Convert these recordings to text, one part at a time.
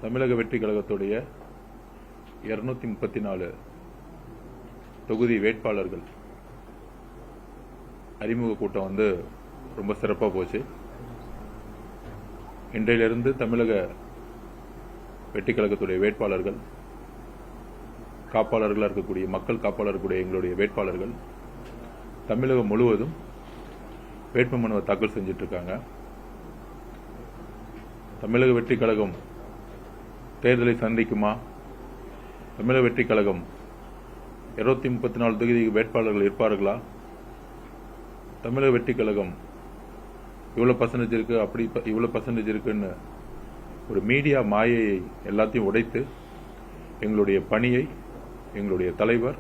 தமிழக வெற்றி கழகத்துடைய 234 தொகுதி வேட்பாளர்கள் அறிமுக கூட்டம் ரொம்ப சிறப்பாக போச்சு. இன்றையிலிருந்து தமிழக வெற்றி கழகத்துடைய வேட்பாளர்கள், காப்பாளர்களாக இருக்கக்கூடிய மக்கள் காப்பாளர்களுடைய எங்களுடைய வேட்பாளர்கள் தமிழகம் முழுவதும் வேட்புமனுவை தாக்கல் செஞ்சிட்டு இருக்காங்க. தமிழக வெற்றி கழகம் தேர்தலை சந்திக்குமா? தமிழக வெற்றி கழகம் 234 தொகுதி வேட்பாளர்கள் இருப்பார்களா? தமிழக வெற்றி கழகம் இவ்வளவு பர்சன்டேஜ் இருக்கு, அப்படி இவ்வளவு பர்சன்டேஜ் இருக்குன்னு ஒரு மீடியா மாயையை எல்லாத்தையும் உடைத்து எங்களுடைய பணியை எங்களுடைய தலைவர்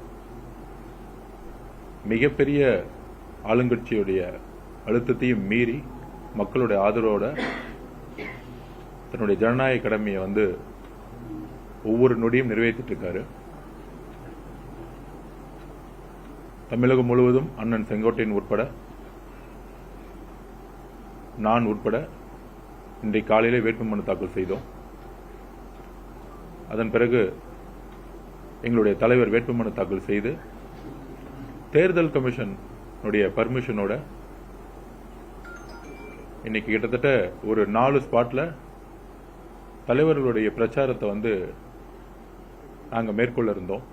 மிகப்பெரிய ஆளுங்கட்சியுடைய அழுத்தத்தையும் மீறி மக்களுடைய ஆதரவோட தன்னுடைய ஜனநாயக கடமையை ஒவ்வொரு நொடியும் நிறைவேற்றிட்டு இருக்காரு. தமிழகம் முழுவதும் அண்ணன் செங்கோட்டையன் உட்பட, நான் உட்பட இன்றைக்கு காலையிலே வேட்புமனு தாக்கல் செய்தோம். அதன் பிறகு எங்களுடைய தலைவர் வேட்புமனு தாக்கல் செய்து தேர்தல் கமிஷன் பர்மிஷனோட இன்னைக்கு கிட்டத்தட்ட ஒரு 4 ஸ்பாட்ல தலைவர்களுடைய பிரச்சாரத்தை நாங்க மேற்கொள்ள இருந்தோம்.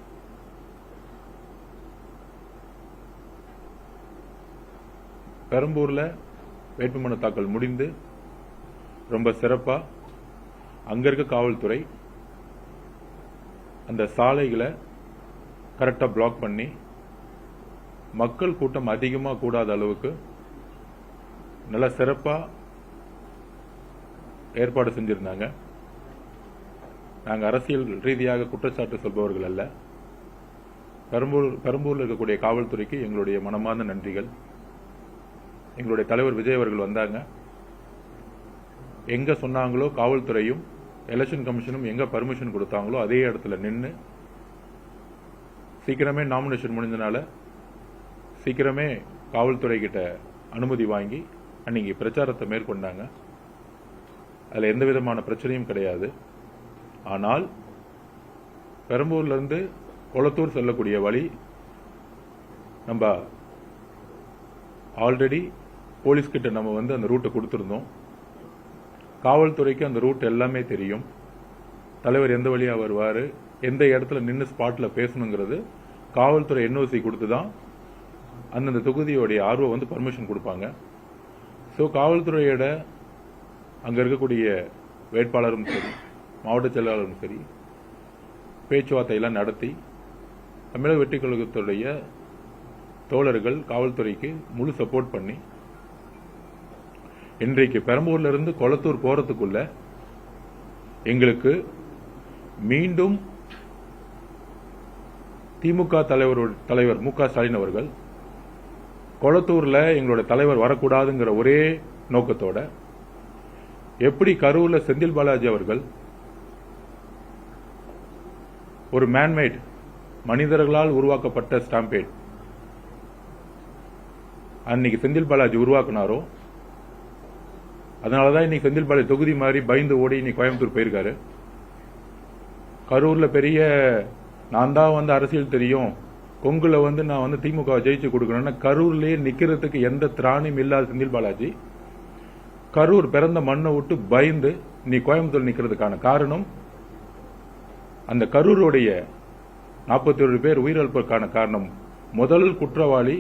பெரம்பூர்ல வேட்புமனு தாக்கல் முடிந்து ரொம்ப சிறப்பா அங்க இருக்க காவல்துறை அந்த சாலைகளை கரெக்டா பிளாக் பண்ணி மக்கள் கூட்டம் அதிகமாக கூடாத அளவுக்கு நல்ல சிறப்பா ஏற்பாடு செஞ்சிருந்தாங்க. நாங்கள் அரசியல் ரீதியாக குற்றச்சாட்டு சொல்பவர்கள் அல்ல. பெரம்பூரில் இருக்கக்கூடிய காவல்துறைக்கு எங்களுடைய மனமார்ந்த நன்றிகள். எங்களுடைய தலைவர் விஜய் அவர்கள் வந்தாங்க. எங்க சொன்னாங்களோ காவல்துறையும் எலெக்ஷன் கமிஷனும் எங்க பர்மிஷன் கொடுத்தாங்களோ அதே இடத்துல நின்று சீக்கிரமே நாமினேஷன் முடிஞ்சனால சீக்கிரமே காவல்துறை கிட்ட அனுமதி வாங்கி அன்னைக்கு பிரச்சாரத்தை மேற்கொண்டாங்க. அதுல எந்த விதமான பிரச்சனையும் கிடையாது. ஆனால் பெரம்பூர்ல இருந்து கொளத்தூர் செல்லக்கூடிய வழி நம்ம ஆல்ரெடி போலீஸ் கிட்ட நம்ம அந்த ரூட்டை கொடுத்திருந்தோம். காவல்துறைக்கு அந்த ரூட் எல்லாமே தெரியும். தலைவர் எந்த வழியா வருவாரு, எந்த இடத்துல நின்று ஸ்பாட்ல பேசணுங்கிறது காவல்துறை என்ஓசி கொடுத்துதான் அந்தந்த தொகுதியோடைய ஆர்வம் பர்மிஷன் கொடுப்பாங்க. ஸோ காவல்துறையோட அங்க இருக்கக்கூடிய வேட்பாளரும் சரி, மாவட்ட செயலாளரும் சரி, பேச்சுவார்த்தையெல்லாம் நடத்தி தமிழக வெற்றி கழகத்துடைய தோழர்கள் காவல்துறைக்கு முழு சப்போர்ட் பண்ணி இன்றைக்கு பெரம்பூர்ல இருந்து கொளத்தூர் போறதுக்குள்ள எங்களுக்கு மீண்டும் திமுக தலைவர் மு க ஸ்டாலின் அவர்கள் கொளத்தூர்ல எங்களுடைய தலைவர் வரக்கூடாதுங்கிற ஒரே நோக்கத்தோட எப்படி கரூர்ல செந்தில் பாலாஜி அவர்கள் ஒரு மேன்மேட் மனிதர்களால் உருவாக்கப்பட்ட ஸ்டாம்பேட் அன்னைக்கு செந்தில் பாலாஜி உருவாக்குனாரோ, அதனாலதான் இன்னைக்கு செந்தில் பாலாஜி தொகுதி மாதிரி பயந்து ஓடி இன்னைக்கு கோயம்புத்தூர் போயிருக்காரு. கரூர்ல பெரிய நான் தான் அரசியல் தெரியும், கொங்குல நான் திமுக ஜெயிச்சு கொடுக்கணும்னா கரூர்லயே நிக்கிறதுக்கு எந்த திராணியும் இல்லாத செந்தில் பாலாஜி கரூர் பிறந்த மண்ணை விட்டு பயந்து நீ கோயம்புத்தூர் நிக்கிறதுக்கான காரணம் அந்த கரூருடைய 41 பேர் உயிரிழப்பதற்கான காரணம் முதல் குற்றவாளி,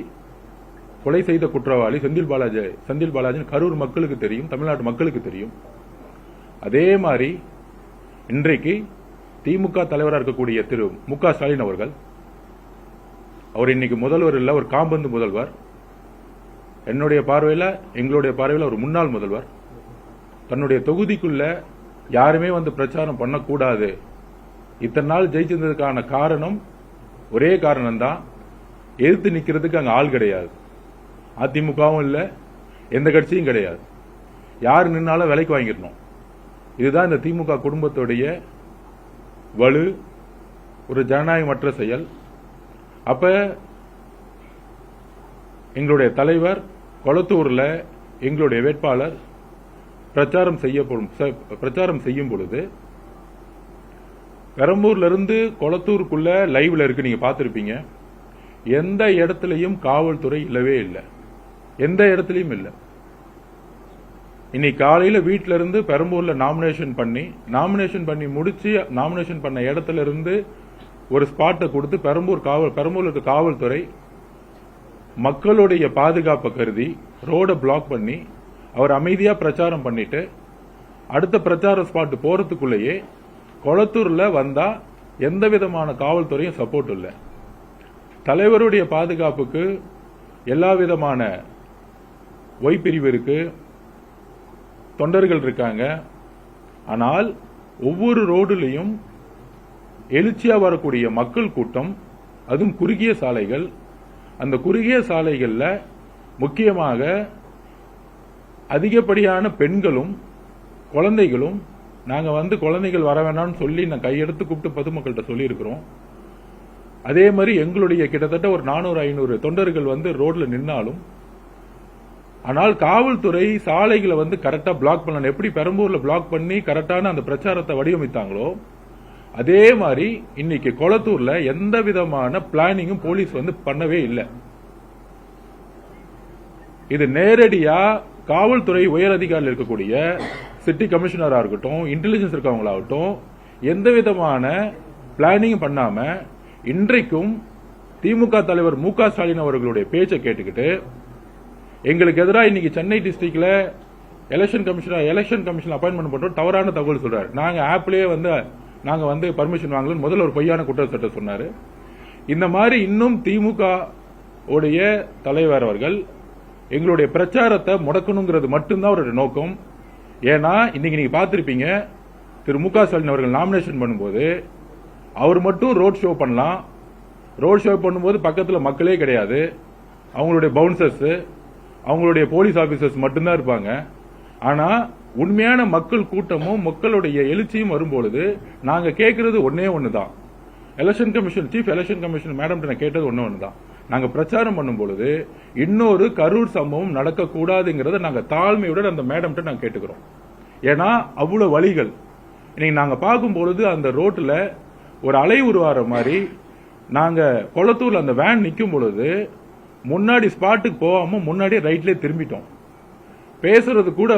கொலை செய்த குற்றவாளி செந்தில் பாலாஜி கரூர் மக்களுக்கு தெரியும், தமிழ்நாட்டு மக்களுக்கு தெரியும். அதே மாதிரி இன்றைக்கு திமுக தலைவராக இருக்கக்கூடிய திரு மு க ஸ்டாலின் அவர்கள், அவர் இன்னைக்கு முதல்வர் இல்ல, ஒரு காம்பந்து முதல்வர். என்னுடைய பார்வையில் எங்களுடைய பார்வையில் ஒரு முன்னாள் முதல்வர். தன்னுடைய தொகுதிக்குள்ள யாருமே பிரச்சாரம் பண்ணக்கூடாது, இத்தனை நாள் ஜெயிச்சிருந்ததுக்கான காரணம் ஒரே காரணம் தான், எதிர்த்து நிக்கிறதுக்கு அங்க ஆள் கிடையாது. அதிமுகவும் இல்ல, எந்த கட்சியும் கிடையாது. யாரு நின்னாலும் விலைக்கு வாங்கிடணும். இதுதான் இந்த திமுக குடும்பத்துடைய வலு, ஒரு ஜனநாயகமற்ற செயல். அப்ப எங்களுடைய தலைவர் கொளத்தூர்ல எங்களுடைய வேட்பாளர் பிரச்சாரம் செய்யும் பொழுது பெரம்பூர்ல இருந்து கொளத்தூருக்குள்ள லைவ்ல இருக்கு, நீங்க பார்த்திருப்பீங்க. எந்த இடத்துலையும் காவல்துறை இல்லவே இல்லை, எந்த இடத்துலையும் இல்லை. இன்னைக்கு காலையில வீட்டில இருந்து பெரம்பூர்ல நாமினேஷன் பண்ணி முடிச்சு நாமினேஷன் பண்ண இடத்துல இருந்து ஒரு ஸ்பாட்டை கொடுத்து பெரம்பூர்ல இருக்க காவல்துறை மக்களுடைய பாதுகாப்பை கருதி ரோட பிளாக் பண்ணி அவர் அமைதியா பிரச்சாரம் பண்ணிட்டு அடுத்த பிரச்சார ஸ்பாட் போறதுக்குள்ளேயே கொளத்தூர்ல வந்தா எந்த விதமான காவல்துறையும் சப்போர்ட் இல்லை. தலைவருடைய பாதுகாப்புக்கு எல்லா விதமான ஒய் பிரிவு இருக்கு, தொண்டர்கள் இருக்காங்க. ஆனால் ஒவ்வொரு ரோடுலையும் எழுச்சியா வரக்கூடிய மக்கள் கூட்டம், அதுவும் குறுகிய சாலைகள், அந்த குறுகிய சாலைகள்ல முக்கியமாக அதிகப்படியான பெண்களும் குழந்தைகளும், நாங்க குழந்தைகள் வர வேண்டாம்னு சொல்லி நான் கையெடுத்து கூப்பிட்டு பொதுமக்கள்கிட்ட சொல்லியிருக்கிறோம். அதே மாதிரி எங்களுடைய கிட்டத்தட்ட ஒரு 400-500 தொண்டர்கள் ரோட்ல நின்னாலும், ஆனால் காவல்துறை சாலைகளை கரெக்டா பிளாக் பண்ணணும். எப்படி பெரம்பூர்ல பிளாக் பண்ணி கரெக்டான அந்த பிரச்சாரத்தை வடிவமைத்தாங்களோ அதே மாதிரி இன்னைக்கு கொளத்தூர்ல எந்த விதமான பிளானிங்கும் போலீஸ் பண்ணவே இல்லை. இது நேரடியா காவல்துறை உயர் அதிகாரிகள் இருக்கக்கூடிய சிட்டி கமிஷனரா இருக்கட்டும், இன்டெலிஜென்ஸ் இருக்கவங்களாகட்டும், எந்த விதமான பிளானிங் பண்ணாம இன்றைக்கும் திமுக தலைவர் மு.க. ஸ்டாலின் அவர்களுடைய பேச்சை கேட்டுக்கிட்டு எங்களுக்கு எதிராக இன்னைக்கு சென்னை டிஸ்ட்ரிக்ட்ல எலெக்ஷன் கமிஷன் அப்பாயின்மெண்ட் பண்றோம் தவறான தகவல் சொல்றாரு. நாங்க ஆப்லயே நாங்க பர்மிஷன் வாங்கலன்னு முதல்ல ஒரு பொய்யான குற்றச்சாட்டை சொன்னாரு. இந்த மாதிரி இன்னும் திமுக உடைய தலைவர் அவர்கள் எங்களுடைய பிரச்சாரத்தை முடக்கணுங்கிறது மட்டும்தான் அவருடைய நோக்கம். ஏன்னா இன்னைக்கு நீங்க பார்த்திருப்பீங்க, திரு மு.க. ஸ்டாலின் அவர்கள் நாமினேஷன் பண்ணும்போது அவர் மட்டும் ரோட் ஷோ பண்ணலாம். ரோட் ஷோ பண்ணும்போது பக்கத்துல மக்களே கிடையாது, அவங்களுடைய பவுன்சர்ஸ், அவங்களுடைய போலீஸ் ஆபீசர்ஸ் மட்டும்தான் இருப்பாங்க. ஆனா உண்மையான மக்கள் கூட்டமும் மக்களுடைய எழுச்சியும் வரும்பொழுது நாங்க கேட்கறது ஒன்னே ஒண்ணுதான். சீஃப் எலெக்ஷன் கமிஷன் மேடம் நான் கேட்டது ஒண்ணுதான். நாங்க பிரச்சாரம் பண்ணும் பொழுது இன்னொரு கரூர் சம்பவம் நடக்கக்கூடாதுங்கிறத நாங்க தாழ்மையுடன் அந்த மேடம் நாங்க கேட்டுக்கிறோம். ஏன்னா அவ்வளவு வழிகள் இன்னைக்கு நாங்க பார்க்கும் பொழுது அந்த ரோட்ல ஒரு அலை உருவாற மாதிரி நாங்க கொளத்தூர்ல அந்த வேன் நிக்கும் பொழுது முன்னாடி ஸ்பாட்டுக்கு போகாம முன்னாடியே ரைட்லயே திரும்பிட்டோம். பேசுறது கூட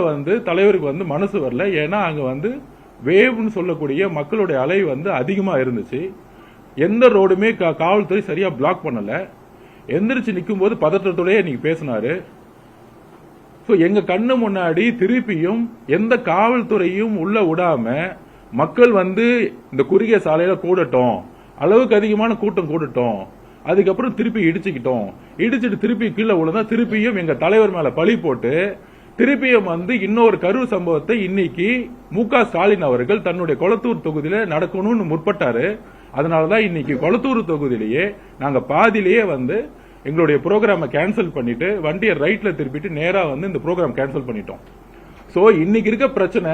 தலைவருக்கு மனசு வரல. ஏன்னா அங்க வேவ்னு சொல்லக்கூடிய மக்களுடைய அலை அதிகமா இருந்துச்சு. எந்த ரோடுமே காவல்துறை சரியா பிளாக் பண்ணல. எந்திரிச்சு நிக்கும் போது பதற்றத்தோடய நீங்க பேசினாரு. எங்க கண்ணு முன்னாடி திருப்பியும் எந்த காவல்துறையும் உள்ள விடாம மக்கள் இந்த குறுகிய சாலையில கூடட்டும், அளவுக்கு அதிகமான கூட்டம் கூடட்டும், அதுக்கப்புறம் திருப்பி இடிச்சிட்டு திருப்பி கீழே விழுந்தா திருப்பியும் எங்க தலைவர் மேல பழி போட்டு திருப்பியும் இன்னொரு கரூர் சம்பவத்தை இன்னைக்கு மு.க. ஸ்டாலின் அவர்கள் தன்னுடைய கொளத்தூர் தொகுதியில நடக்கணும்னு முற்பட்டாரு. அதனாலதான் இன்னைக்கு கொளத்தூர் தொகுதியிலேயே நாங்க பாதியிலேயே எங்களுடைய ப்ரோக்ராமை கேன்சல் பண்ணிட்டு வண்டியை ரைட்ல திருப்பிட்டு நேரா இந்த ப்ரோக்ராம் கேன்சல் பண்ணிட்டோம். சோ இன்னைக்கு இருக்க பிரச்சனை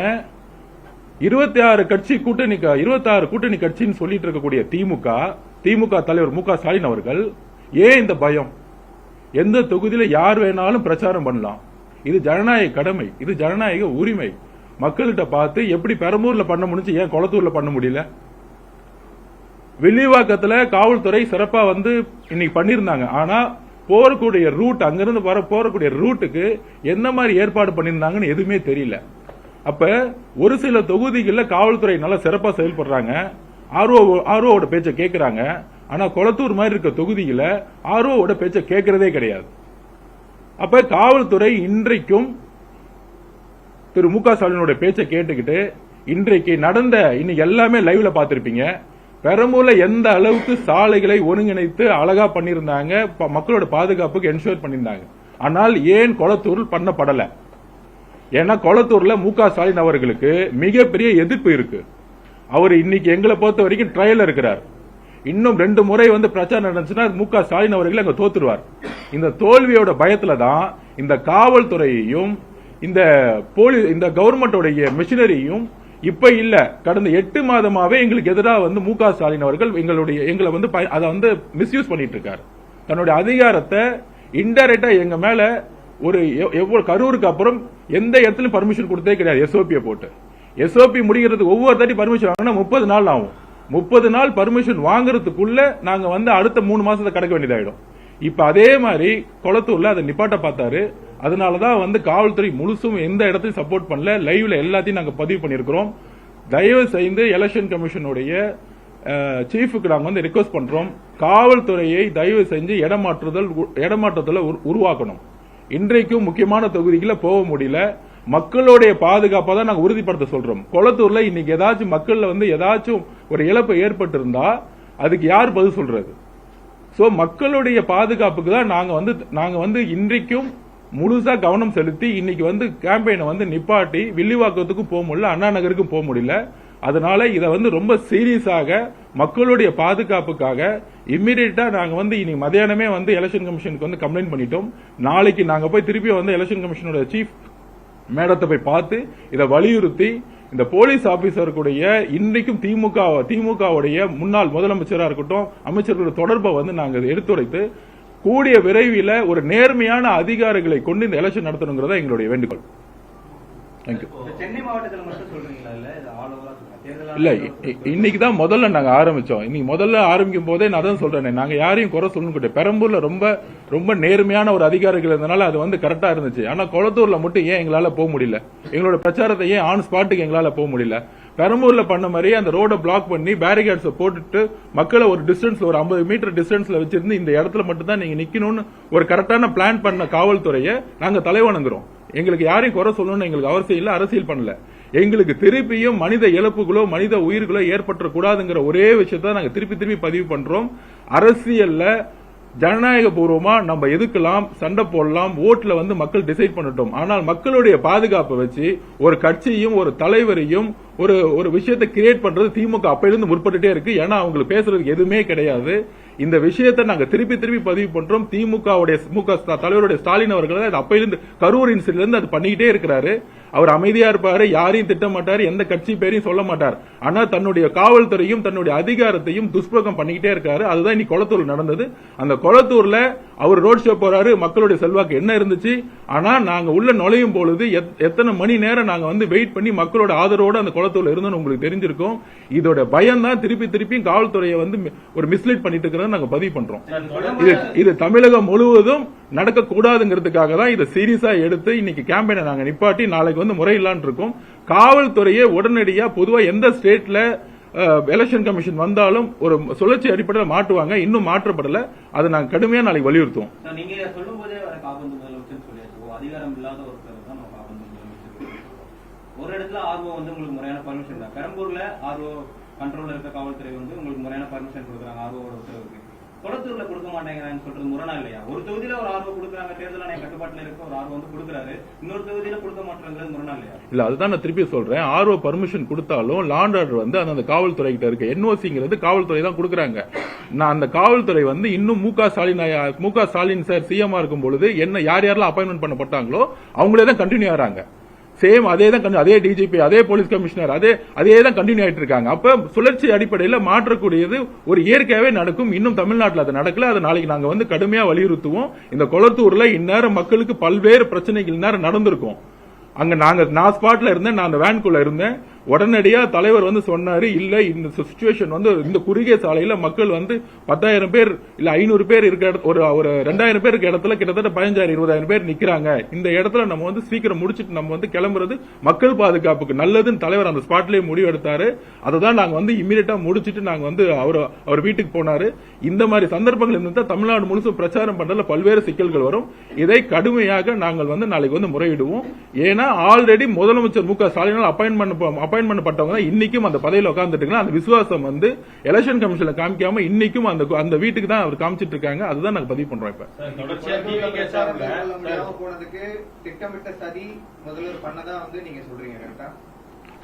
26 கூட்டணி கட்சின்னு சொல்லிட்டு இருக்கக்கூடிய திமுக தலைவர் மு.க. ஸ்டாலின் அவர்கள் ஏன் இந்த பயம்? எந்த தொகுதியில யார் வேணாலும் பிரச்சாரம் பண்ணலாம். இது ஜனநாயக கடமை, இது ஜனநாயக உரிமை. மக்கள்கிட்ட பார்த்து எப்படி பெரம்பூர்ல பண்ண முடிஞ்சு ஏன் கொளத்தூர்ல பண்ண முடியல? வில்லிவாக்கத்துல காவல்துறை சிறப்பா இன்னைக்கு பண்ணிருந்தாங்க. ஆனா போறக்கூடிய ரூட், அங்கிருந்து போறக்கூடிய ரூட்டுக்கு என்ன மாதிரி ஏற்பாடு பண்ணிருந்தாங்கன்னு எதுவுமே தெரியல. அப்ப ஒரு சில தொகுதிகளில் காவல்துறை நல்லா சிறப்பா செயல்படுறாங்க, ஆர்ஓவோட பேச்ச கேட்கிறாங்க. ஆனா கொளத்தூர் மாதிரி இருக்க தொகுதியில ஆர்ஓவோட பேச்ச கேட்கறதே கிடையாது. அப்ப காவல்துறை இன்றைக்கும் திரு மு.க. ஸ்டாலினோட பேச்சை கேட்டுக்கிட்டு இன்றைக்கு இன்னைக்கு எல்லாமே லைவ்ல பார்த்திருப்பீங்க. பெரம்பூர்ல எந்த அளவுக்கு சாலைகளை ஒருங்கிணைத்து அழகா பண்ணிருந்தாங்க, மக்களோட பாதுகாப்புக்கு என்ஷூர் பண்ணிருந்தாங்க. ஆனால் ஏன் கொளத்தூர் பண்ணப்படல? ஏன்னா கொளத்தூர்ல மு.க. ஸ்டாலின் அவர்களுக்கு மிகப்பெரிய எதிர்ப்பு இருக்கு. அவர் இன்னைக்கு எங்களை பொறுத்த வரைக்கும் ட்ரையல் இருக்கிறார். இன்னும் 2 முறை பிரச்சாரம் நடந்துச்சுன்னா மு.க. ஸ்டாலின் அவர்கள் அங்க தோத்துருவார். இந்த தோல்வியோட பயத்துல தான் இந்த காவல்துறையையும் இந்த கவர்மெண்டோடைய மிஷினரியும் இப்ப இல்ல, கடந்த 8 மாதமாவே எங்களுக்கு எதிராக மு.க. ஸ்டாலின் அவர்கள் எங்களை அதை மிஸ்யூஸ் பண்ணிட்டு இருக்காரு. தன்னுடைய அதிகாரத்தை இன்டைரக்டா எங்க மேல எவ்வளவு கரூருக்கு அப்புறம் எந்த இடத்துலயும் பர்மிஷன் கொடுத்தே கிடையாது. எஸ்ஓபி போட்டு எஸ்ஓபி முடிகிறதுக்கு ஒவ்வொரு தாட்டி பர்மிஷன் வாங்கினா 30 நாள் ஆகும். 30 நாள் பர்மிஷன் வாங்குறதுக்குள்ள நாங்க வந்து அடுத்த 3 மாசத்தை கடக்க வேண்டியதாயிடும். இப்ப அதே மாதிரி கொளத்தூர்ல அதை நிப்பாட்ட பார்த்தாரு. அதனாலதான் வந்து காவல்துறை முழுசும் எந்த இடத்தையும் சப்போர்ட் பண்ணல. லைவ்ல எல்லாத்தையும் நாங்க பதிவு பண்ணிருக்கிறோம். தயவு செய்து எலெக்ஷன் கமிஷனுடைய சீஃபுக்கு நாங்க வந்து ரிக்வெஸ்ட் பண்றோம், காவல்துறையை தயவு செஞ்சு இடமாற்றத்துல உருவாக்கணும். இன்றைக்கும் முக்கியமான தொகுதிகளை போக முடியல. மக்களுடைய பாதுகாப்பை தான் நாங்க உறுதிப்படுத்த சொல்றோம். கொளத்தூர்ல இன்னைக்கு ஏதாச்சும் மக்கள்ல வந்து ஏதாச்சும் ஒரு இழப்பு ஏற்பட்டு இருந்தா அதுக்கு யார் பதில் சொல்றது? சோ மக்களுடைய பாதுகாப்புக்கு தான் நாங்க வந்து இன்றைக்கும் முழுசா கவனம் செலுத்தி இன்னைக்கு வந்து கேம்பெயினை வந்து நிப்பாட்டி வில்லிவாக்கத்துக்கும் போக முடியல, அண்ணா நகருக்கும் போக முடியல. அதனால இதை வந்து ரொம்ப சீரியஸாக மக்களுடைய பாதுகாப்புக்காக இம்மிடியேட்டா நாங்க வந்து இன்னைக்கு மத்தியானமே வந்து எலெக்ஷன் கமிஷனுக்கு வந்து கம்ப்ளைண்ட் பண்ணிட்டோம். நாளைக்கு நாங்க போய் திருப்பி வந்து எலெக்ஷன் கமிஷனோட சீஃப் மேடத்தை போய் பார்த்து இதை வலியுறுத்தி இந்த போலீஸ் ஆபீசருடைய இன்றைக்கும் திமுகவுடைய முன்னாள் முதலமைச்சரா இருக்கட்டும் அமைச்சர்களோட தொடர்பை வந்து நாங்க எடுத்துரைத்து கூடிய விரைவில் ஒரு நேர்மையான அதிகாரிகளை கொண்டு இந்த எலெக்ஷன் நடத்தணுங்கிறதா எங்களுடைய வேண்டுகோள். சென்னை மாவட்டத்தில் மட்டும் சொல்றீங்களா? இல்ல, இன்னைக்குதான் முதல்ல நாங்க ஆரம்பிச்சோம். இன்னைக்கு முதல்ல ஆரம்பிக்கும் போதே நான் தான் சொல்றேன், நாங்க யாரையும் குறை சொல்லணும். பெரம்பூர்ல ரொம்ப நேர்மையான ஒரு அதிகாரிகள் இருந்தனால அது வந்து கரெக்டா இருந்துச்சு. ஆனா கொளத்தூர்ல மட்டும் ஏன் எங்களால போக முடியல? எங்களோட பிரச்சாரத்தை ஏன் ஆன் ஸ்பாட்டுக்கு எங்களால போக முடியல? பெரம்பூர்ல பண்ண மாதிரி அந்த ரோட பிளாக் பண்ணி பேரிகேட்ஸ் போட்டுட்டு மக்களை ஒரு டிஸ்டன்ஸ்ல ஒரு 50 மீட்டர் டிஸ்டன்ஸ்ல வச்சிருந்து இந்த இடத்துல மட்டும் தான் நீங்க நிக்கணும்னு ஒரு கரெக்டான பிளான் பண்ண காவல்துறையை நாங்க தலைவணங்குறோம். எங்களுக்கு யாரையும் குறை சொல்லணும்னு எங்களுக்கு அவசியம் இல்ல, அரசியல் பண்ணல. எங்களுக்கு திருப்பியும் மனித இழப்புகளோ மனித உயிர்களோ ஏற்பட்டக்கூடாதுங்கிற ஒரே விஷயத்த நாங்க திருப்பி பதிவு பண்றோம். அரசியல்ல ஜனநாயக பூர்வமா நம்ம எதுக்கலாம், சண்டை போடலாம், ஓட்டுல வந்து மக்கள் டிசைட் பண்ணட்டும். ஆனால் மக்களுடைய பாதுகாப்பை வச்சு ஒரு கட்சியும் ஒரு தலைவரையும் ஒரு விஷயத்தை கிரியேட் பண்றது திமுக அப்பையிலிருந்து முற்பட்டுட்டே இருக்கு. ஏன்னா அவங்களுக்கு பேசுறதுக்கு எதுவுமே கிடையாது. இந்த விஷயத்தை நாங்க திருப்பி பதிவு பண்றோம். திமுகவுடைய தலைவருடைய ஸ்டாலின் அவர்கள் அப்பையிலிருந்து கரூர் இன்சிடென்ட்ல இருந்து அது பண்ணிக்கிட்டே இருக்கிறாரு. அவர் அமைதியா இருப்பாரு, யாரையும் திட்ட மாட்டார், எந்த கட்சி பேரையும் சொல்ல மாட்டார். ஆனா தன்னுடைய காவல்துறையும் தன்னுடைய அதிகாரத்தையும் துஷ்பிரயோகம் பண்ணிக்கிட்டே இருக்காரு. அதுதான் இன்னைக்கு கொளத்தூர்ல நடந்தது. அந்த கொளத்தூர்ல அவர் ரோட் ஷோ போறாரு, மக்களுடைய செல்வாக்கு என்ன இருந்துச்சு. ஆனா நாங்க உள்ள நுழையும் பொழுது எத்தனை மணி நேரம் நாங்க வந்து வெயிட் பண்ணி மக்களோட ஆதரவோட அந்த கொளத்தூர்ல இருந்தோம்னு உங்களுக்கு தெரிஞ்சிருக்கும். இதோட பயம் தான் திருப்பியும் காவல்துறையை வந்து ஒரு மிஸ்லீட் பண்ணிட்டு இருக்கிறத நாங்க பதிவு பண்றோம். இது தமிழகம் முழுவதும் நடக்கக்கூடாதுங்கிறதுக்காக தான் இதை சீரியஸா எடுத்து இன்னைக்கு கேம்பெயினை நாங்க நிப்பாட்டி நாளைக்கு வந்து முறையில்லான்னு இருக்கோம். காவல்துறையை உடனடியா பொதுவா எந்த ஸ்டேட்ல எலெக்ஷன் கமிஷன் வந்தாலும் ஒரு சுழற்சி அடிப்படையில் மாற்றுவாங்க. இன்னும் மாற்றப்படல. அதை நாங்க கடுமையா நாளைக்கு வலியுறுத்துவோம். நீங்க சொல்லும்போதே அதிகாரம் இல்லாத ஒரு இடத்துல ஆர்வம் வந்து உங்களுக்கு முறையான பர்மிஷன் தான். பெரம்பூர்ல ஆர்வோ கண்ட்ரோல்ல இருக்க காவல்துறை வந்து உங்களுக்கு முறையான பர்மிஷன் கொடுக்குறாங்க ஆர்வோட உத்தரவுக்கு. கொளத்தூர்ல கொடுக்க மாட்டேங்கிறாங்கன்னு சொல்றது முரணா இல்லையா? ஒரு தொகுதியில ஒரு ஆர்வம் கொடுக்குறாங்க, தேர்தல் ஆணைய கட்டுப்பாட்டுல இருக்க ஒரு ஆர்வம் வந்து கொடுக்குறாரு, இன்னொரு தொகுதியில கொடுக்க மாட்டேங்கிறது முரணா இல்லையா? இல்ல, அதுதான் நான் திருப்பி சொல்றேன். ஆர்வோ பர்மிஷன் கொடுத்தாலும் லாண்ட் ஆர்டர் வந்து அந்த காவல்துறை கிட்ட இருக்கு. என்ஓசிங்கிறது காவல்துறை தான் கொடுக்குறாங்க. நான் அந்த காவல்துறை வந்து இன்னும் மு.க. ஸ்டாலின் சார் சிஎம் இருக்கும் பொழுது என்ன யாரெல்லாம் அப்பாயின்மெண்ட் பண்ணப்பட்டாங்களோ அவங்களே தான் கண்டினியூ ஆறாங்க. சேம் அதே தான், அதே டிஜிபி, அதே போலீஸ் கமிஷனர், அதே தான் கண்டினியூ ஆயிட்டு இருக்காங்க. அப்ப சுழற்சி அடிப்படையில் மாற்றக்கூடியது ஒரு இயற்கையாவே நடக்கும். இன்னும் தமிழ்நாட்டில் அது நடக்கல. அது நாளைக்கு நாங்க வந்து கடுமையா வலியுறுத்துவோம். இந்த கொளத்தூர்ல இந்நேரம் மக்களுக்கு பல்வேறு பிரச்சனைகள் இந்நேரம் நடந்திருக்கும். அங்க நான் ஸ்பாட்ல இருந்தேன், நான் அந்த வேன்குள்ள இருந்தேன். உடனடியா தலைவர் வந்து சொன்னாரு, இல்ல இந்த சிச்சுவேஷன் வந்து இந்த குறுகிய சாலையில மக்கள் வந்து 10,000 பேர் இல்ல 500 பேர் இருக்க ஒரு 2000 பேர் இருக்க இடத்துல கிட்டத்தட்ட 15,000-20,000 பேர் நிக்கிறாங்க. இந்த இடத்துல நம்ம வந்து சீக்கிரம் முடிச்சிட்டு நம்ம வந்து கிளம்புறது மக்கள் பாதுகாப்புக்கு நல்லதுன்னு தலைவர் அந்த ஸ்பாட்லயே முடிவு எடுத்தாரு. அதுதான் நாங்க வந்து இம்மீடியட்டா முடிச்சிட்டு நாங்க வந்து அவர் வீட்டுக்கு போனாரு. இந்த மாதிரி சந்தர்ப்பங்கள் இருந்தா தமிழ்நாடு முழுசும் பிரச்சாரம் பண்றதுல பல்வேறு சிக்கல்கள் வரும். இதை கடுமையாக நாங்கள் வந்து நாளைக்கு வந்து முறையிடுவோம். ஏன்னா ஆல்ரெடி முதலமைச்சர் மு.க. ஸ்டாலினால் அப்பாயின்மெண்ட் பண்ணப்பட்டவங்க இன்னைக்கும் அந்த பதவியில் உட்கார்ந்துட்டு அந்த விசுவாசம் வந்து எலெக்ஷன் கமிஷன்ல காமிக்காம இன்னைக்கும் அந்த வீட்டுக்கு தான் அவர் காமிச்சிட்டு இருக்காங்க. அதுதான் நாங்க பதிவு பண்றோம். இப்ப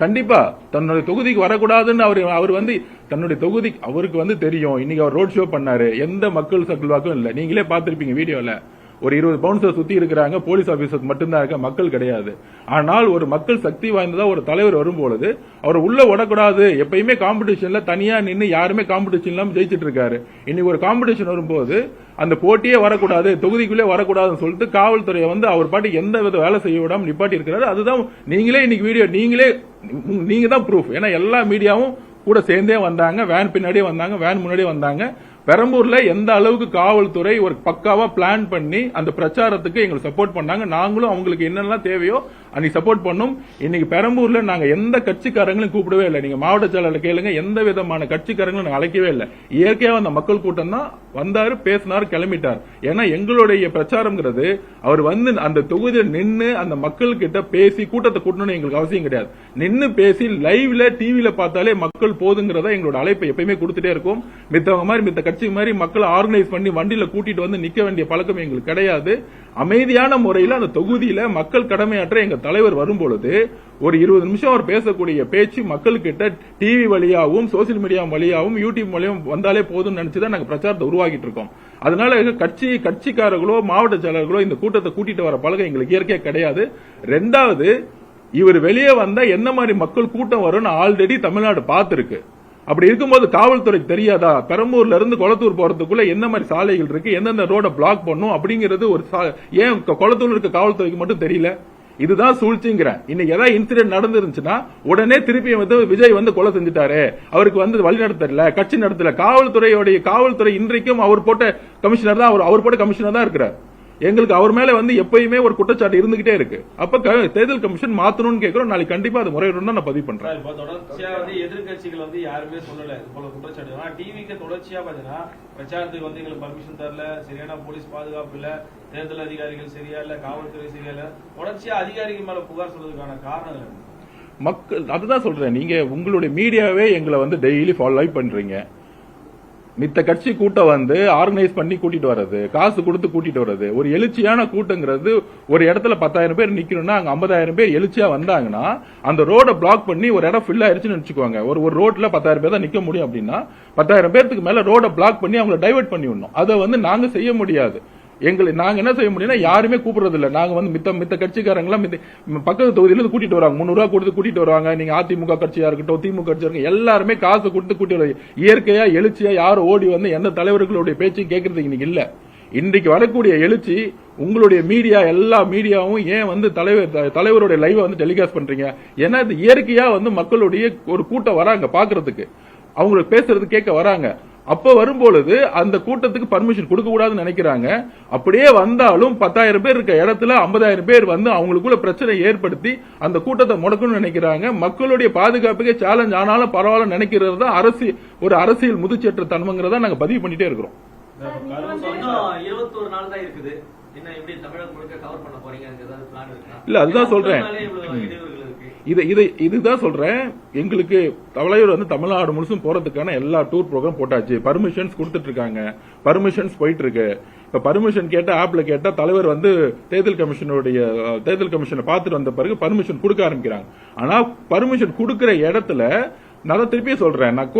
கண்டிப்பா தன்னுடைய தொகுதிக்கு வரக்கூடாதுன்னு அவர் வந்து தன்னுடைய தொகுதி அவருக்கு வந்து தெரியும். இன்னைக்கு அவர் ரோட் ஷோ பண்ணாரு, எந்த மக்கள் செல்வாக்கும் இல்ல. நீங்களே பார்த்திருப்பீங்க வீடியோல. ஒரு 20 பவுன்சர் சுத்தி இருக்கிறாங்க, போலீஸ் ஆபீசர் மட்டும்தான் இருக்க, மக்கள் கிடையாது. ஆனால் ஒரு மக்கள் சக்தி வாய்ந்ததா ஒரு தலைவர் வரும்பொழுது அவர் உள்ள விடக்கூடாது. எப்பயுமே காம்படிஷன்ல தனியா நின்று யாருமே காம்படிஷன் இல்லாம ஜெயிச்சிட்டு இருக்காரு. இன்னைக்கு ஒரு காம்படிஷன் வரும்போது அந்த போட்டியே வரக்கூடாது, தொகுதிக்குள்ளே வரக்கூடாதுன்னு சொல்லிட்டு காவல்துறையை வந்து அவர் பாட்டி எந்த வித வேலை செய்ய விடாம நிப்பாட்டி இருக்கிறாரு. அதுதான் நீங்களே இன்னைக்கு வீடியோ நீங்க தான் ப்ரூஃப். ஏன்னா எல்லா மீடியாவும் கூட சேர்ந்தே வந்தாங்க, வேன் பின்னாடியே வந்தாங்க, வேன் முன்னாடியே வந்தாங்க. பெரம்பூர்ல எந்த அளவுக்கு காவல்துறை ஒரு பக்காவா பிளான் பண்ணி அந்த பிரச்சாரத்துக்கு எங்களுக்கு சப்போர்ட் பண்ணாங்க. நாங்களும் அவங்களுக்கு என்னெல்லாம் தேவையோ அன்னைக்கு சப்போர்ட் பண்ணோம். இன்னைக்கு பெரம்பூர்ல நாங்க எந்த கட்சிக்காரங்களும் கூப்பிடவே இல்லை. நீங்க மாவட்ட செயலாளர் கேளுங்க, எந்த விதமான கட்சிக்காரங்களும் நாங்க அழைக்கவே இல்லை. இயற்கையா அந்த மக்கள் கூட்டம் தான் வந்தாரு, பேசினாரு, கிளம்பிட்டார். ஏன்னா எங்களுடைய பிரச்சாரம்ங்கிறது அவர் வந்து அந்த தொகுதியில் நின்று அந்த மக்கள் கிட்ட பேசி கூட்டத்தை கூட்டணும்னு எங்களுக்கு அவசியம் கிடையாது. நின்று பேசி லைவ்ல டிவில பார்த்தாலே மக்கள் போதுங்கிறத எங்களோட அழைப்பை எப்பயுமே கொடுத்துட்டே இருக்கும். மித்தவங்க மாதிரி மித்த கட்சி மாதிரி மக்களை ஆர்கனைஸ் பண்ணி வண்டியில கூட்டிட்டு வந்து நிக்க வேண்டிய பழக்கம் எங்களுக்கு கிடையாது. அமைதியான முறையில் அந்த தொகுதியில மக்கள் கடமையாற்ற எங்க தலைவர் வரும்பொழுது ஒரு 20 நிமிஷம் அவர் பேசக்கூடிய பேச்சு மக்கள்கிட்ட டிவி வழியாகவும் சோசியல் மீடியா வழியாகவும் யூடியூப் வழியாகவும் வந்தாலே போதும்னு நினைச்சுதான் நாங்க பிரச்சாரத்தை உருவாக்கிட்டு இருக்கோம். அதனால கட்சிக்காரர்களோ மாவட்ட செயலர்களோ இந்த கூட்டத்தை கூட்டிட்டு வர பழக்கம் எங்களுக்கு இயற்கையா கிடையாது. ரெண்டாவது, இவர் வெளியே வந்தா என்ன மாதிரி மக்கள் கூட்டம் வரும்னு ஆல்ரெடி தமிழ்நாடு பார்த்திருக்கு. அப்படி இருக்கும்போது காவல்துறைக்கு தெரியாதா பெரம்பூர்ல இருந்து கொளத்தூர் போறதுக்குள்ள என்ன மாதிரி சாலைகள் இருக்கு, எந்தெந்த ரோட பிளாக் பண்ணும் அப்படிங்கிறது ஒரு ஏன் கொளத்தூர் இருக்க காவல்துறைக்கு மட்டும் தெரியல? இதுதான் சூழ்ச்சிங்கிறேன். இன்னைக்கு ஏதாவது இன்சிடென்ட் நடந்துருந்துச்சுன்னா உடனே திருப்பி வந்து விஜய் வந்து கொலை செஞ்சுட்டாரு, அவருக்கு வந்து வழி நடத்தல, கட்சி நடத்தல. காவல்துறை இன்றைக்கும் அவர் போட்ட கமிஷனர் தான், அவர் போட்ட கமிஷனர் தான் இருக்கிறார். எங்களுக்கு அவர் மேல வந்து எப்பயுமே ஒரு குற்றச்சாட்டு இருந்துகிட்டே இருக்கு. அப்ப தேர்தல் கமிஷன் மாத்தணும்னு கேட்கிறோம். நாளைக்கு கண்டிப்பா அது முறையிடும் தான் நான் பதிவு பண்றேன். தொடர்ச்சியா வந்து எதிர்கட்சிகள் வந்து யாருமே சொல்லல இது போல குற்றச்சாட்டு. ஆனா டிவிக்கு தொடர்ச்சியா பாத்தீங்கன்னா பிரச்சாரத்துக்கு வந்து எங்களுக்கு பர்மிஷன் தரல, சரியான போலீஸ் பாதுகாப்பு இல்ல, தேர்தல் அதிகாரிகள் சரியா இல்ல, காவல்துறை சரியா இல்ல, தொடர்ச்சியா அதிகாரிகள் மேல புகார் சொல்றதுக்கான காரணங்கள் மக்கள் அதுதான் சொல்றேன். நீங்க உங்களுடைய மீடியாவே எங்களை வந்து டெய்லி ஃபாலோ பண்றீங்க. மித்த கட்சி கூட்டம் வந்து ஆர்கனைஸ் பண்ணி கூட்டிட்டு வர்றது, காசு கொடுத்து கூட்டிட்டு வர்றது, ஒரு எழுச்சியான கூட்டங்கிறது ஒரு இடத்துல 10,000 பேர் நிக்கணும்னா அங்க 50,000 பேர் எழுச்சியா வந்தாங்கன்னா அந்த ரோட பிளாக் பண்ணி ஒரு இடம் ஃபில் ஆயிருச்சுன்னு வச்சுக்கோங்க. ஒரு ரோட்ல 10,000 பேர் தான் நிக்க முடியும் அப்படின்னா 10,000 பேருக்கு மேல ரோட பிளாக் பண்ணி அவங்களை டைவர்ட் பண்ணி விடணும். அதை வந்து நாங்க செய்ய முடியாது. நாங்க என்ன செய்ய முடியும்னா யாருமே கூப்பிடுறது இல்ல. நாங்க வந்து மித்த கட்சிக்காரங்களாம் பக்கத்து தொகுதியில இருந்து கூட்டிட்டு வராங்க, 300 ரூபாய் கொடுத்து கூட்டிட்டு வருவாங்க. நீங்க அதிமுக கட்சியா இருக்கட்டும், திமுக கட்சியா இருக்கட்டும், எல்லாருமே காசு கொடுத்து கூட்டி வருவாங்க. இயற்கையா எழுச்சியா யாரும் ஓடி வந்து எந்த தலைவர்களுடைய பேச்சையும் கேட்கறதுக்கு இன்னைக்கு இல்ல. இன்றைக்கு வரக்கூடிய எழுச்சி உங்களுடைய மீடியா, எல்லா மீடியாவும் ஏன் வந்து தலைவருடைய லைவ் வந்து டெலிகாஸ்ட் பண்றீங்க? ஏன்னா இது இயற்கையா வந்து மக்களுடைய ஒரு கூட்டம் வராங்க பாக்குறதுக்கு, அவங்களுக்கு பேசுறது கேட்க வராங்க. அப்ப வரும்பொழுது அந்த கூட்டத்துக்கு பர்மிஷன் கொடுக்க கூடாதுன்னு நினைக்கிறாங்க. அப்படியே வந்தாலும் 10,000 பேர் இருக்க இடத்துல 50,000 பேர் வந்து அவங்களுக்குள்ள பிரச்சனை ஏற்படுத்தி அந்த கூட்டத்தை முடக்கணும்னு நினைக்கிறாங்க. மக்களுடைய பாதுகாப்புக்கே சேலஞ்ச் ஆனாலும் பரவாயில்ல நினைக்கிறது தான் ஒரு அரசியல் முதுச்சேற்ற தன்மைங்கிறத நாங்க பதிவு பண்ணிட்டே இருக்கிறோம். 21 நாள் தான் இருக்குது. என்ன எப்படி தமிழகம் முழுக்க கவர் பண்ண போறீங்க? இல்ல அதுதான் சொல்றேன். இதுதான் சொல்றேன். எங்களுக்கு தலைவர் வந்து தமிழ்நாடு முழுசும் போறதுக்கான எல்லா டூர் ப்ரோக்ராம் போட்டாச்சு. பர்மிஷன்ஸ் கொடுத்துட்டு இருக்காங்க, பர்மிஷன்ஸ் போயிட்டு இருக்கு. இப்ப பர்மிஷன் கேட்டா ஆப்ல கேட்டா தலைவர் வந்து தேர்தல் கமிஷனை பார்த்துட்டு வந்த பிறகு பர்மிஷன் கொடுக்க ஆரம்பிக்கிறாங்க. ஆனா பர்மிஷன் கொடுக்கிற இடத்துல நான் திருப்பி சொல்றேன், நான்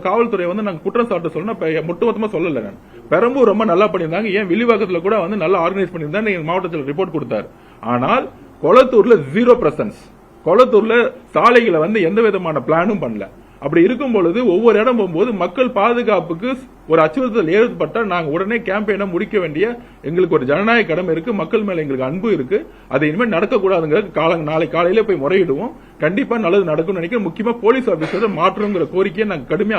காவல்துறை வந்து நாங்க குற்றம் சாட்ட சொல்லணும் ஒட்டுமொத்தமா சொல்லல. நான் பெரம்பூர் ரொம்ப நல்லா பண்ணியிருந்தாங்க, ஏன் வில்லிவாக்கத்துல கூட வந்து நல்லா ஆர்கனைஸ் பண்ணியிருந்தாங்க, எங்க மாவட்டத்தில் ரிப்போர்ட் கொடுத்தாரு. ஆனால் கொளத்தூர்ல 0%. கொளத்தூர்ல சாலைகளை வந்து எந்த விதமான பிளானும் பண்ணல. அப்படி இருக்கும் பொழுது ஒவ்வொரு இடம் போகும்போது மக்கள் பாதுகாப்புக்கு ஒரு அச்சுறுத்தல் ஏற்பட்டா நாங்க உடனே கேம்பெயினை முடிக்க வேண்டிய எங்களுக்கு ஒரு ஜனநாயக கடமை இருக்கு. மக்கள் மேல எங்களுக்கு அன்பு இருக்கு. அது இனிமேல் நடக்கக்கூடாதுங்கிறது நாளை காலையில போய் முறையிடுவோம். கண்டிப்பா நல்லது நடக்கும் நினைக்கிறேன். முக்கியமா போலீஸ் ஆபீசர் மாற்றங்கிற கோரிக்கையை நாங்க கடுமையா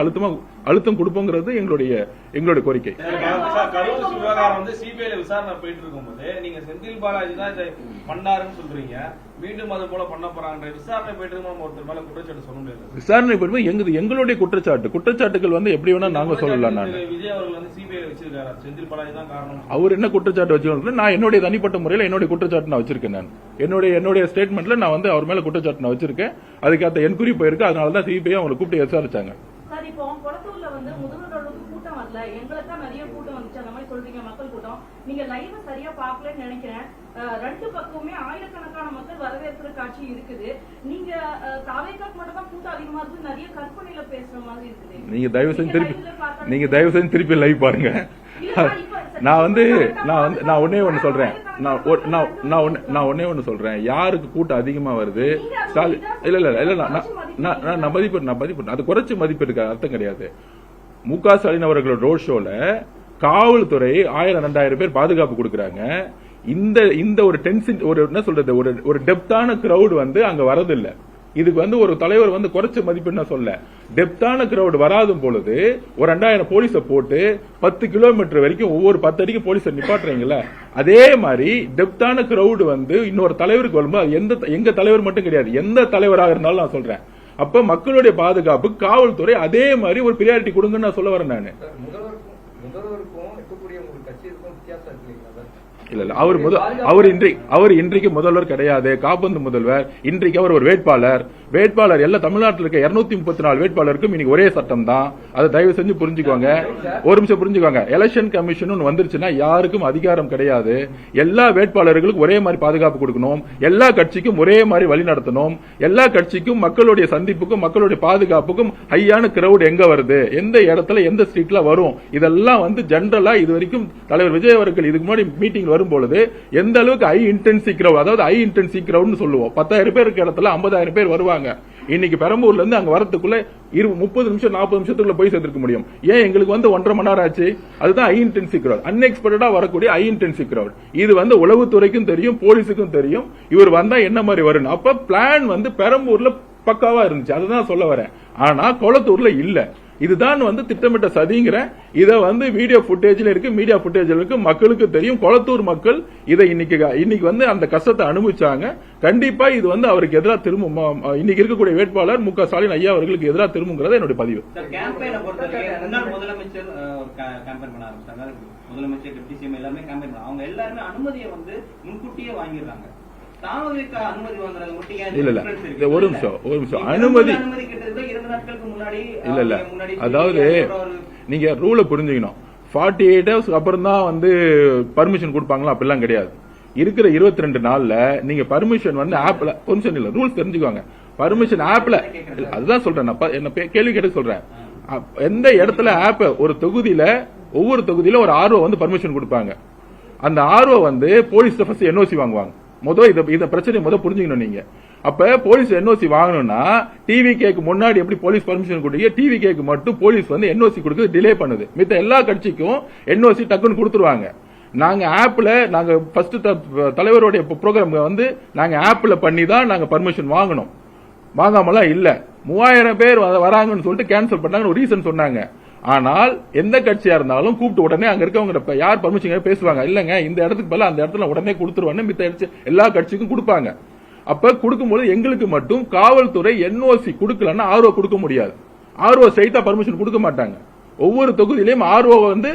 அழுத்தம் கொடுப்போங்கிறது எங்களுடைய கோரிக்கை. கரூர் விவகாரம் வந்து சிபிஐ விசாரணை போயிட்டு இருக்கும்போது நீங்க செந்தில் பாலாஜி தான் இதை பண்ணாருன்னு சொல்றீங்க, மீண்டும் அது போல பண்ண போறாங்க. விசாரணை போயிட்டு இருக்கும் ஒருத்தர் மேல குற்றச்சாட்டு சொல்ல முடியாது. விசாரணை போயிட்டு எங்களுடைய குற்றச்சாட்டுகள் வந்து எப்படி வேணா நாங்க சொல்லலாம். நான் விஜய் அவர்கள் வந்து சிபிஐ வச்சிருக்காரு, செந்தில் பாலாஜி தான் காரணம். அவர் என்ன குற்றச்சாட்டு வச்சிருக்கேன்? நான் என்னுடைய தனிப்பட்ட முறையில் என்னுடைய குற்றச்சாட்டு நான் வச்சிருக்கேன். நான் என்னுடைய ஸ்டேட்மெண்ட்ல நான் வந்து அவர் மேல குற்றச்சாட்டு நான் வச்சிருக்கேன். அதுக்காக என்கொயரி போயிருக்கு. அதனாலதான் சிபிஐ அவங்களை கூப்பிட்டு விசாரிச்சாங்க. சார், இப்போ கொளத்தூர்ல வந்து முதல்வர்களுக்கு கூட்டம் வரல, எங்களுக்கு தான் நிறைய கூட்டம் வந்துச்சு அந்த மாதிரி சொல்றீங்க. மக்கள் கூட்டம் நீங்க லைவ் சரியா பாக்கலன்னு நினைக்கிறேன். 2 பக்கமுமே ஆயிரக்கணக்கான மக்கள் வரவேற்கிற காட்சி இருக்குது. நீங்க தாவேக்காக்கு மட்டும் தான் கூட்டம் அதிகமா இருக்கு, நிறைய கற்பனையில பேசுற மாதிரி இருக்குது. நீங்க தயவு செஞ்சு திருப்பி லைவ் பாருங்க. நான் ஒன்னே ஒன்னு சொல்றேன். நான் ஒன்னே ஒன்னு சொல்றேன். யாருக்கு கூட்டம் அதிகமா வருது? இல்ல நான் மதிப்பு அது குறைச்சு மதிப்பு இருக்க அர்த்தம் கிடையாது. மு.க. ஸ்டாலின் அவர்களோட ரோட் ஷோல காவல்துறை 1000-2000 பேர் பாதுகாப்பு கொடுக்கறாங்க. இந்த ஒரு டென்ஷன், ஒரு என்ன சொல்றது, ஒரு டெப்தான கிரௌட் வந்து அங்க வரதில்லை. இதுக்கு வந்து ஒரு தலைவர் வந்து குறைச்ச மதிப்பெண்ண சொல்ல, டெப்தான கிரௌட் வராதும் பொழுது ஒரு 2000 போலீஸை போட்டு 10 கிலோமீட்டர் வரைக்கும் ஒவ்வொரு 10 அடிக்கு போலீஸை நிப்பாட்டுறீங்களா, அதே மாதிரி டெப்தான கிரௌட் வந்து இன்னொரு தலைவருக்கு வரும்போது எங்க தலைவர் மட்டும் கிடையாது, எந்த தலைவராக இருந்தாலும் நான் சொல்றேன். அப்ப மக்களுடைய பாதுகாப்பு காவல்துறை அதே மாதிரி ஒரு பிரியாரிட்டி கொடுங்கன்னு நான் சொல்ல வரேன். நானு முதல்வருக்கும் இருக்கக்கூடிய உங்களுக்கு கட்சிக்கும் வித்தியாசம் இருக்கு இல்லைங்களா? இல்ல அவர் இன்றைக்கு முதல்வர் கிடையாது, காபந்து முதல்வர். இன்றைக்கு அவர் ஒரு வேட்பாளர் எல்லா தமிழ்நாட்டில் இருக்க 234 வேட்பாளருக்கும் இன்னைக்கு ஒரே சட்டம் தான். அதை தயவு செஞ்சு புரிஞ்சுக்கோங்க. ஒரு நிமிஷம் புரிஞ்சுக்கோங்க. எலெக்ஷன் கமிஷன் வந்துருச்சுன்னா யாருக்கும் அதிகாரம் கிடையாது. எல்லா வேட்பாளர்களுக்கும் ஒரே மாதிரி பாதுகாப்பு கொடுக்கணும், எல்லா கட்சிக்கும் ஒரே மாதிரி வழி நடத்தணும், எல்லா கட்சிக்கும் மக்களுடைய சந்திப்புக்கும் மக்களுடைய பாதுகாப்புக்கும் ஹையான கிரௌட் எங்க வருது, எந்த இடத்துல எந்த ஸ்ட்ரீட்ல வரும், இதெல்லாம் வந்து ஜெனரலா இது வரைக்கும் தலைவர் விஜய் அவர்கள் இதுக்கு முன்னாடி மீட்டிங் வரும்பொழுது எந்த அளவுக்கு ஹை இன்டென்சி கிரௌட், அதாவது ஹை இன்டென்சி கிரௌட்னு சொல்லுவோம். 10,000 பேர் இருக்க இடத்துல 50,000 பேர் வருவாங்க. இன்னைக்கு பெரம்பூர்ல இருந்து அங்க வரதுக்குள்ள 30 நிமிஷம் 40 நிமிஷத்துக்குள்ள போய் சேர்த்திருக்க முடியும். ஏன் எங்களுக்கு வந்து 1.5 மணி நேரம் ஆச்சு? அதுதான் ஹை இன்டென்சி கிரௌட், அன்எக்ஸ்பெக்டடா வரக்கூடிய ஹை இன்டென்சி கிரௌட். இது வந்து உளவுத்துறைக்கும் தெரியும், போலீஸுக்கும் தெரியும் இவர் வந்தா என்ன மாதிரி வரும். அப்ப பிளான் வந்து பெரம்பூர்ல பக்காவா இருந்துச்சு, அதுதான் சொல்ல வரேன். ஆனா கொளத்தூர்ல இல்ல. இதுதான் வந்து திட்டமிட்ட சதிங்கிற. இத வந்து வீடியோ புட்டேஜ்ல இருக்கு, மீடியா புட்டேஜ்ல இருக்கு, மக்களுக்கு தெரியும். கொளத்தூர் மக்கள் இதை இன்னைக்கு வந்து அந்த கஷ்டத்தை அனுபவிச்சாங்க. கண்டிப்பா இது வந்து அவருக்கு எதிராக திரும்பும். இன்னைக்கு இருக்கக்கூடிய வேட்பாளர் மு.க. ஸ்டாலின் ஐயா அவர்களுக்கு எதிராக திரும்புங்கிறத என்னுடைய பதிவு. முன்னாள் முதலமைச்சர் கேம்பெயின் பண்ண ஆரம்பிச்சாங்க. முதலமைச்சர், டெப்டி சிஎம் எல்லாமே கேம்பெயின் பண்ணாங்க. அவங்க எல்லாருமே அனுமதியை வந்து முன்கூட்டியே வாங்கிடுறாங்க. இல்ல ஒரு நிமிஷம் அனுமதி இல்ல அதாவது நீங்க ரூல புரிஞ்சுக்கணும். 48 hours அப்புறம் தான் வந்து பர்மிஷன் கொடுப்பாங்களா? அப்படிலாம் கிடையாது. இருக்கிற 22 நாள்ல நீங்க பர்மிஷன் வந்து ஆப்ல கொஞ்சம் இல்ல ரூல்ஸ் தெரிஞ்சுக்கோங்க. பர்மிஷன் ஆப்ல அதுதான் சொல்றேன். என்ன கேள்வி கேட்டு சொல்றேன். எந்த இடத்துல ஆப் ஒரு தொகுதியில ஒவ்வொரு தொகுதியில ஒரு ஆர்ஓ வந்து பர்மிஷன் கொடுப்பாங்க. அந்த ஆர்ஓ வந்து போலீஸ் ஃபர்ஸ்ட் என்ஓசி வாங்குவாங்க. இந்த பிரச்சனை புரிஞ்சுக்கணும் நீங்க. அப்ப போலீஸ் என்ஓசி வாங்கணும்னா டிவிகேக்கு முன்னாடி எப்படி போலீஸ் பர்மிஷன் கொடுத்தீங்க, டிவிகேக்கு மட்டும் போலீஸ் வந்து என்ஓசி கொடுக்க டிலே பண்ணுது. மித்த எல்லா கட்சிக்கும் என்ஓசி டக்குன்னு கொடுத்துருவாங்க. நாங்க ஆப்ல நாங்க ஃபர்ஸ்ட் தலைவருடைய ப்ரோக்ராம் வந்து நாங்க ஆப்ல பண்ணி தான் நாங்க பர்மிஷன் வாங்கணும். வாங்காமலாம் இல்ல. 3000 பேர் வராங்கன்னு சொல்லிட்டு கேன்சல் பண்ணாங்க, ஒரு ரீசன் சொன்னாங்க. ஆனால் எந்த கட்சியா இருந்தாலும் கூப்பிட்டு உடனே அங்க இருக்கவங்க யார் பர்மிஷன் பேசுவாங்க. இல்லங்க இந்த இடத்துக்கு பதிலா அந்த இடத்துல உடனே கொடுத்துருவாங்க. மித்த எல்லா கட்சிக்கும் கொடுப்பாங்க. அப்ப கொடுக்கும்போது எங்களுக்கு மட்டும் காவல்துறை என்ஓசி கொடுக்கலன்னா ஆர்ஓ கொடுக்க முடியாது. ஆர்ஓ ஸ்ட்ரைட்டா பர்மிஷன் கொடுக்க மாட்டாங்க. ஒவ்வொரு தொகுதியிலையும் ஆர்ஓ வந்து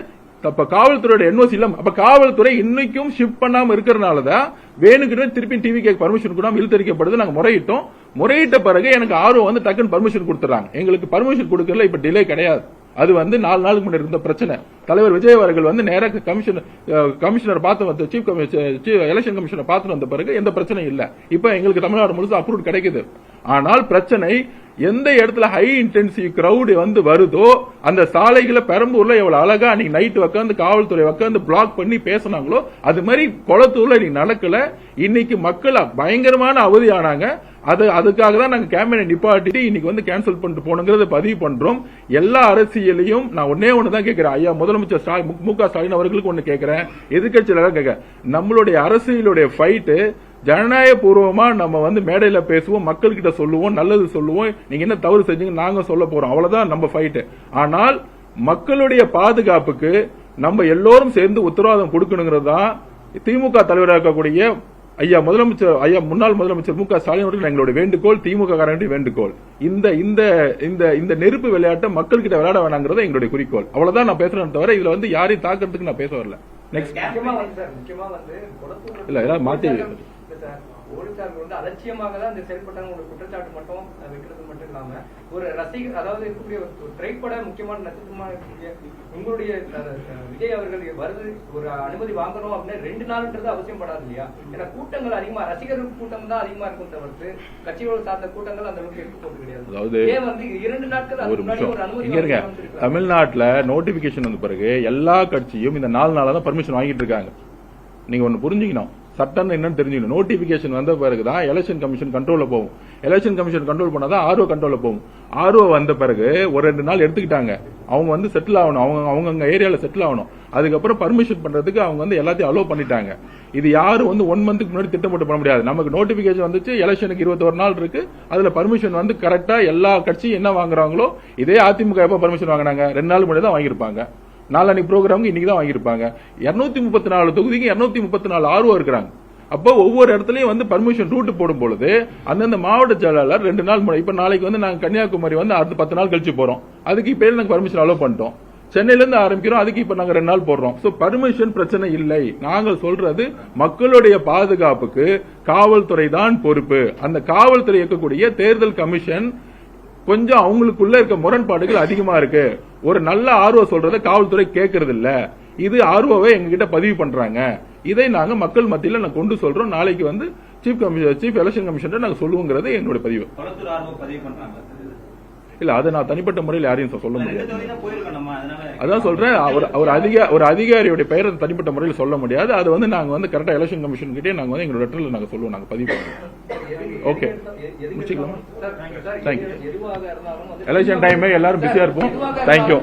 காவல்துறையோட என்ஓசி இல்ல. அப்ப காவல்துறை இன்னைக்கும் ஷிஃப்ட் பண்ணாம இருக்கிறதுனாலதான் வேணுக்கிட்ட திருப்பி டிவிக்கு பர்மிஷன் கூட இழுத்தரிக்கப்படுது. நாங்க முறையிட்டோம். முறையிட்ட பிறகு எனக்கு ஆர்ஓ வந்து டக்குன்னு பர்மிஷன் கொடுத்துறாங்க. எங்களுக்கு பர்மிஷன் கொடுக்கறதுல இப்ப டிலே கிடையாது. அது வந்து 4 நாளுக்கு முன்னாடி இருந்த பிரச்சனை. தலைவர் விஜய் அவர்கள் வந்து நேராக கமிஷனர் பார்த்து வந்து சீஃப் எலெக்ஷன் கமிஷனர் பார்த்து வந்த பிறகு எந்த பிரச்சனையும் இல்ல. இப்ப எங்களுக்கு தமிழ்நாடு முழுசு அப்ரூவ் கிடைக்குது. ஆனால் பிரச்சனை எந்த இடத்துல ஹை இன்டென்சிவ் கிரௌட் வந்து வருதோ அந்த சாலைகளை பெரம்பூர்ல எவ்வளவு அழகா அன்னைக்கு நைட் உட்காந்து காவல்துறை உட்காந்து பிளாக் பண்ணி பேசினாங்களோ அது மாதிரி கொளத்தூர்ல இன்னைக்கு நடக்கல. இன்னைக்கு மக்கள் பயங்கரமான அவதியானாங்க. அதுக்காக தான் நாங்க கேம்பெயினை நிப்பாட்டிட்டு இன்னைக்கு வந்து கேன்சல் பண்ணிட்டு போனோங்கிறத பதிவு பண்றோம். எல்லா அரசியலையும் நான் ஒண்ணுதான் கேட்கிறேன். ஐயா முதலமைச்சர் மு.க. ஸ்டாலின் அவர்களுக்கு ஒண்ணு கேட்கிறேன், எதிர்கட்சியில கேட்கிறேன். நம்மளுடைய அரசியலுடைய ஃபைட்டு ஜனநாயக பூர்வமா நம்ம வந்து மேடையில பேசுவோம், மக்கள் கிட்ட சொல்லுவோம், நல்லது சொல்லுவோம். நீங்க என்ன தவறு செஞ்சீங்க நாங்க சொல்ல போறோம், அவ்வளவுதான் நம்ம ஃபைட். ஆனால் மக்களுடைய பாதுகாப்புக்கு நம்ம எல்லோரும் சேர்ந்து உத்தரவாதம் கொடுக்கணுங்கிறது தான் திமுக தலைவராக இருக்கக்கூடிய முன்னாள் முதலமைச்சர் மு.க. ஸ்டாலின் அவர்கள் எங்களுடைய வேண்டுகோள், திமுக காரனுடைய வேண்டுகோள். இந்த நெருப்பு விளையாட்டை மக்கள் கிட்ட விளையாட வேணாங்கிறத எங்களுடைய குறிக்கோள். அவ்வளவுதான் நான் பேசுறேன் தவிர இதுல வந்து யாரையும் தாக்கிறதுக்கு நான் பேச வரல. நெக்ஸ்ட் முக்கியமா வந்து இல்ல ஏதாவது மாத்தி போலீசார்கள் வந்து அலட்சியமாக தான் இந்த செயல்பட்டாங்க. ஒரு குற்றச்சாட்டு மட்டும் வைக்கிறது மட்டும் இல்லாம ஒரு ரசிகர், அதாவது இருக்கக்கூடிய ஒரு திரைப்பட முக்கியமான நட்சத்திரமா இருக்கக்கூடிய உங்களுடைய விஜய் அவர்கள் வருது ஒரு அனுமதி வாங்கணும் அப்படின்னு 2 நாள்ன்றது அவசியம் படாது இல்லையா? ஏன்னா கூட்டங்கள் அதிகமா, ரசிகர்கள் கூட்டம் தான் அதிகமா இருக்கும் தவிர்த்து கட்சிகளோடு சார்ந்த கூட்டங்கள் அந்த அளவுக்கு எடுத்து போட்டு கிடையாது. அதாவது ஏன் வந்து 2 நாட்கள் ஒரு அனுமதி தமிழ்நாட்டுல நோட்டிபிகேஷன் வந்த பிறகு எல்லா கட்சியும் இந்த 4 நாளா தான் பர்மிஷன் வாங்கிட்டு இருக்காங்க. நீங்க ஒண்ணு புரிஞ்சுக்கணும், சட்டம் என்னன்னு தெரிஞ்சுக்கணும். நோட்டிபிகேஷன் வந்த பிறகுதான் எலெக்ஷன் கமிஷன் கண்ட்ரோல்ல போகும். எலெக்ஷன் கமிஷன் கண்ட்ரோல் பண்ணாதான் ஆர்ஓ கண்ட்ரோல்ல போகும். ஆர்ஓ வந்த பிறகு ஒரு 2 நாள் எடுத்துக்கிட்டாங்க. அவங்க வந்து செட்டில் ஆகணும், அவங்க ஏரியால செட்டில் ஆகணும். அதுக்கப்புறம் பர்மிஷன் பண்றதுக்கு அவங்க வந்து எல்லாத்தையும் அலோவ் பண்ணிட்டாங்க. இது யாரும் வந்து 1 மந்த்துக்கு முன்னாடி திட்டமிட்டு பண்ண முடியாது. நமக்கு நோட்டிபிகேஷன் வந்துச்சு, எலெக்ஷனுக்கு 21 நாள் இருக்கு. அதுல பர்மிஷன் வந்து கரெக்டா எல்லா கட்சியும் என்ன வாங்குறாங்களோ, இதே அதிமுக எப்ப பர்மிஷன் வாங்கினாங்க, 2 நாள் முன்னாடி தான் வாங்கியிருப்பாங்க. நாளானிக்கு ப்ரோக்ராமுக்கு இன்னைக்கு தான் வாங்கியிருப்பாங்க. 234 தொகுதிக்கு 234 ஆர்ஓ இருக்கிறாங்க. அப்போ ஒவ்வொரு இடத்துலயும் வந்து பர்மிஷன் ரூட் போடும் பொழுது அந்தந்த மாவட்ட செயலாளர் 2 நாள் முன்னாடி, இப்ப நாளைக்கு வந்து நாங்க கன்னியாகுமரி வந்து அடுத்த 10 நாள் கழிச்சு போறோம். அதுக்கு இப்ப நாங்க பர்மிஷன் அலோவ் பண்ணிட்டோம். சென்னையில இருந்து ஆரம்பிக்கிறோம், அதுக்கு இப்ப நாங்க 2 நாள் போடுறோம். சோ பர்மிஷன் பிரச்சனை இல்லை. நாங்கள் சொல்றது மக்களுடைய பாதுகாப்புக்கு காவல்துறை தான் பொறுப்பு. அந்த காவல்துறை இருக்கக்கூடிய தேர்தல் கமிஷன் கொஞ்சம் அவங்களுக்குள்ள இருக்க முரண்பாடுகள் அதிகமா இருக்கு. ஒரு நல்ல ஆர்வ சொல்றதை காவல்துறை கேட்கறது இல்ல. இது ஆர்வவை எங்ககிட்ட பதிவு பண்றாங்க. இதை நாங்க மக்கள் மத்தியில நான் கொண்டு சொல்றோம். நாளைக்கு வந்து சீஃப் எலெக்ஷன் கமிஷனர் நாங்க சொல்லுவோங்கிறது என்னோட பதிவு. கொளத்தூர் ஆர்வம் பதிவு பண்றாங்க இல்ல, அதை நான் தனிப்பட்ட முறையில் யாரையும் சொல்ல முடியாது. 2 தொகுதி தான் போயிருக்கணுமா, அதனால அதான் சொல்றேன், ஒரு அதிகாரியோட பெயரை தனிப்பட்ட முறையில் சொல்ல முடியாது. அது வந்து நாங்க வந்து கரெக்டா எலெக்ஷன் கமிஷன் கிட்டே நாங்க வந்து எங்களோட லெட்டர்ல நாங்க சொல்லுவோம், நாங்க பதிவு பண்ணுவோம். ஓகே, முடிச்சுக்கலாமா? தேங்க்யூ. எதுவாக இருந்தாலும் எலெக்ஷன் டைம் எல்லாரும் பிஸியா இருப்போம். தேங்க்யூ.